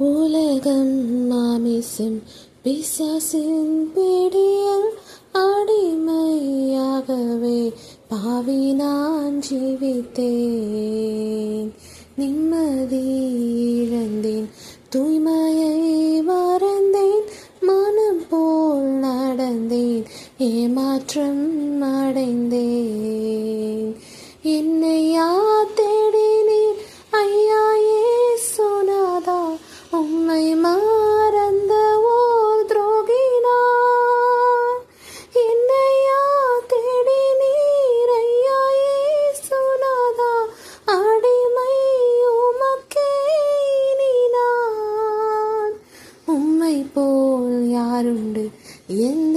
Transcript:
உலகம் மாமிசம் பிசாசின் பிடியில் அடிமையாகவே பாவி நான் ஜீவித்தேன். நிம்மதி இழந்தேன், தூய்மையை மறந்தேன், மனம் போல் நடந்தேன், ஏமாற்றம் அடைந்தேன். என்னை யார் தேடினீர் ஐயா இயேசுநாதா, உம்மை மறந்த ஓர் துரோகினா. என்னை யார் தேடினீர் ஐயா இயேசுநாதா, அடிமை உமக்கே இனி நான். உம்மை போல் யாருண்டு என்